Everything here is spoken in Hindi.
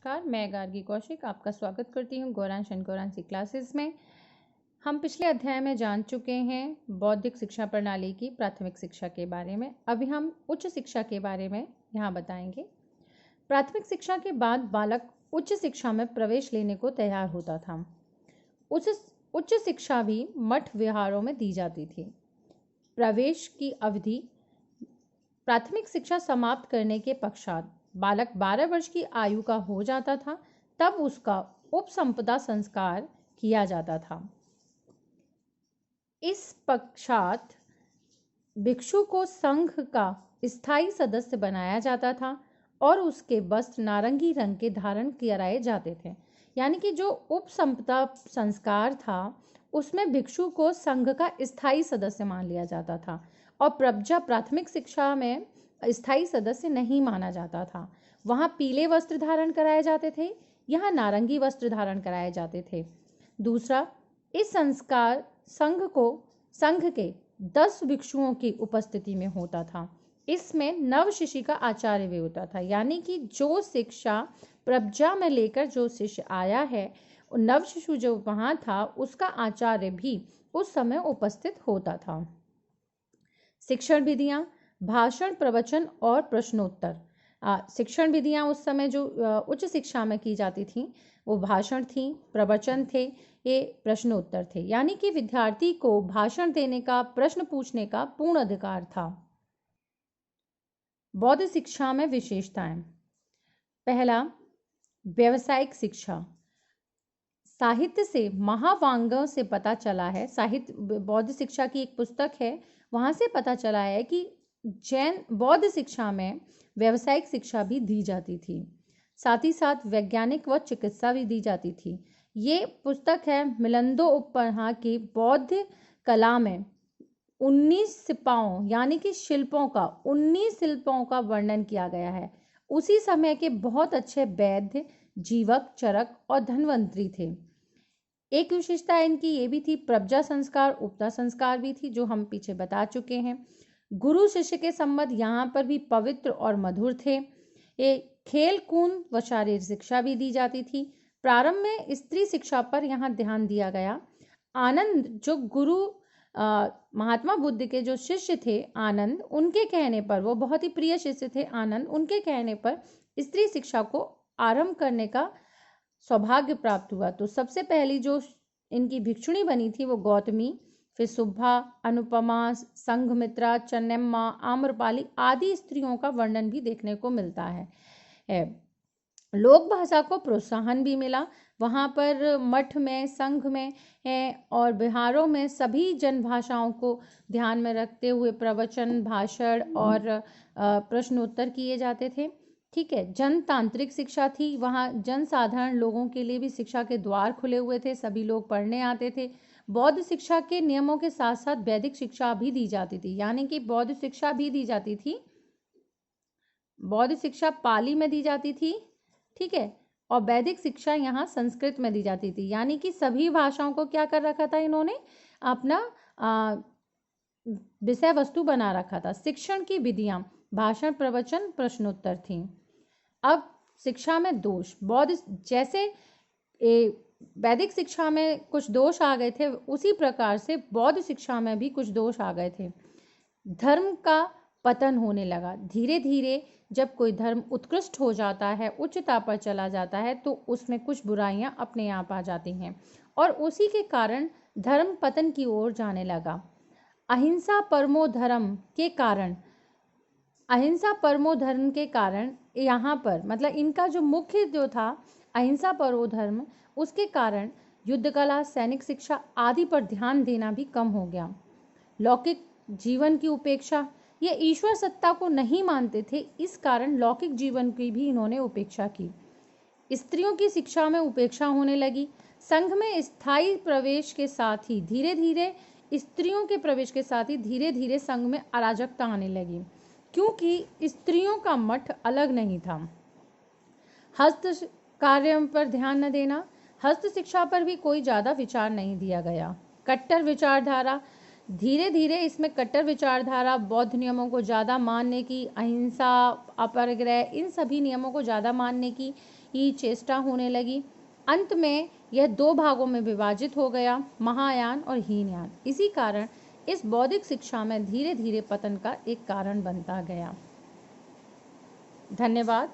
नमस्कार, मैं गार्गी कौशिक आपका स्वागत करती हूँ गौरांश एंड गौरांशी क्लासेस में। हम पिछले अध्याय में जान चुके हैं बौद्धिक शिक्षा प्रणाली की प्राथमिक शिक्षा के बारे में। अभी हम उच्च शिक्षा के बारे में यहाँ बताएंगे। प्राथमिक शिक्षा के बाद बालक उच्च शिक्षा में प्रवेश लेने को तैयार होता था। उच्च शिक्षा भी मठ विहारों में दी जाती थी। प्रवेश की अवधि प्राथमिक शिक्षा समाप्त करने के पश्चात बालक 12 वर्ष की आयु का हो जाता था, तब उसका उपसंपदा संस्कार किया जाता था। इस पश्चात भिक्षु को संघ का स्थायी सदस्य बनाया जाता था और उसके वस्त्र नारंगी रंग के धारण कराए जाते थे। यानी कि जो उपसंपदा संस्कार था उसमें भिक्षु को संघ का स्थायी सदस्य मान लिया जाता था और प्रज्ञा प्राथमिक शिक्षा में स्थायी सदस्य नहीं माना जाता था। वहाँ पीले वस्त्र धारण कराए जाते थे, यहाँ नारंगी वस्त्र धारण कराए जाते थे। दूसरा, इस संस्कार संघ के 10 भिक्षुओं की उपस्थिति में होता था। इसमें नव शिष्य का आचार्य भी होता था, यानी कि जो शिक्षा प्रज्ञा में लेकर जो शिष्य आया है, नव शिशु जो वहाँ था उसका आचार्य भी उस समय उपस्थित होता था। शिक्षण विधियां, भाषण, प्रवचन और प्रश्नोत्तर। शिक्षण विधियां उस समय जो उच्च शिक्षा में की जाती थी वो भाषण थी, प्रवचन थे, ये प्रश्नोत्तर थे। यानी कि विद्यार्थी को भाषण देने का, प्रश्न पूछने का पूर्ण अधिकार था। बौद्ध शिक्षा में विशेषताएं। पहला, व्यावसायिक शिक्षा। साहित्य से, महावांगों से पता चला है, साहित्य बौद्ध शिक्षा की एक पुस्तक है, वहां से पता चला है कि जैन बौद्ध शिक्षा में व्यावसायिक शिक्षा भी दी जाती थी। साथ ही साथ वैज्ञानिक व चिकित्सा भी दी जाती थी। ये पुस्तक है मिलिंदो उपमहा की बौद्ध कला में 19 सिपाओं यानी कि शिल्पों का 19 शिल्पों का वर्णन किया गया है। उसी समय के बहुत अच्छे वैद्य, जीवक, चरक और धन्वंतरी थे। एक विशेषता इनकी ये भी थी, प्रज्ञा संस्कार, उपता संस्कार भी थी, जो हम पीछे बता चुके हैं। गुरु शिष्य के संबंध यहाँ पर भी पवित्र और मधुर थे। ये खेल कूद व शारीरिक शिक्षा भी दी जाती थी। प्रारंभ में स्त्री शिक्षा पर यहाँ ध्यान दिया गया। आनंद, जो गुरु महात्मा बुद्ध के जो शिष्य थे आनंद, उनके कहने पर, वो बहुत ही प्रिय शिष्य थे आनंद, उनके कहने पर स्त्री शिक्षा को आरंभ करने का सौभाग्य प्राप्त हुआ। तो सबसे पहली जो इनकी भिक्षुणी बनी थी वो गौतमी, फिर सुब्बा, अनुपमा, संघमित्रा, चन्नम्मा, आम्रपाली आदि स्त्रियों का वर्णन भी देखने को मिलता है। लोक भाषा को प्रोत्साहन भी मिला। वहाँ पर मठ में, संघ में है और बिहारों में सभी जन भाषाओं को ध्यान में रखते हुए प्रवचन, भाषण और प्रश्नोत्तर किए जाते थे। ठीक है। जनतांत्रिक शिक्षा थी, वहाँ जनसाधारण लोगों के लिए भी शिक्षा के द्वार खुले हुए थे, सभी लोग पढ़ने आते थे। बौद्ध शिक्षा के नियमों के साथ साथ वैदिक शिक्षा भी दी जाती थी, यानी कि बौद्ध शिक्षा भी दी जाती थी। बौद्ध शिक्षा पाली में दी जाती थी, ठीक है, और वैदिक शिक्षा यहाँ संस्कृत में दी जाती थी। यानी कि सभी भाषाओं को क्या कर रखा था इन्होंने, अपना विषय वस्तु बना रखा था। शिक्षण की विधियां भाषण, प्रवचन, प्रश्नोत्तर थी। अब शिक्षा में दोष, बौद्ध जैसे वैदिक शिक्षा में कुछ दोष आ गए थे, उसी प्रकार से बौद्ध शिक्षा में भी कुछ दोष आ गए थे। धर्म का पतन होने लगा। धीरे धीरे जब कोई धर्म उत्कृष्ट हो जाता है, उच्चता पर चला जाता है, तो उसमें कुछ बुराइयां अपने आप आ जाती हैं और उसी के कारण धर्म पतन की ओर जाने लगा। अहिंसा परमो धर्म के कारण, अहिंसा परमो धर्म के कारण यहाँ पर मतलब इनका जो मुख्य जो था अहिंसा परमो धर्म, उसके कारण युद्ध कला, सैनिक शिक्षा आदि पर ध्यान देना भी कम हो गया। लौकिक जीवन की उपेक्षा, ये ईश्वर सत्ता को नहीं मानते थे, इस कारण लौकिक जीवन की भी इन्होंने उपेक्षा की। स्त्रियों की शिक्षा में उपेक्षा होने लगी। संघ में स्थायी प्रवेश के साथ ही धीरे धीरे स्त्रियों के प्रवेश के साथ ही धीरे धीरे संघ में अराजकता आने लगी, क्योंकि स्त्रियों का मठ अलग नहीं था। हस्त कार्य पर ध्यान न देना, हस्त शिक्षा पर भी कोई ज़्यादा विचार नहीं दिया गया। कट्टर विचारधारा, धीरे धीरे इसमें कट्टर विचारधारा, बौद्ध नियमों को ज़्यादा मानने की, अहिंसा, अपरिग्रह, इन सभी नियमों को ज़्यादा मानने की ही चेष्टा होने लगी। अंत में यह दो भागों में विभाजित हो गया, महायान और हीनयान। इसी कारण इस बौद्धिक शिक्षा में धीरे धीरे पतन का एक कारण बनता गया। धन्यवाद।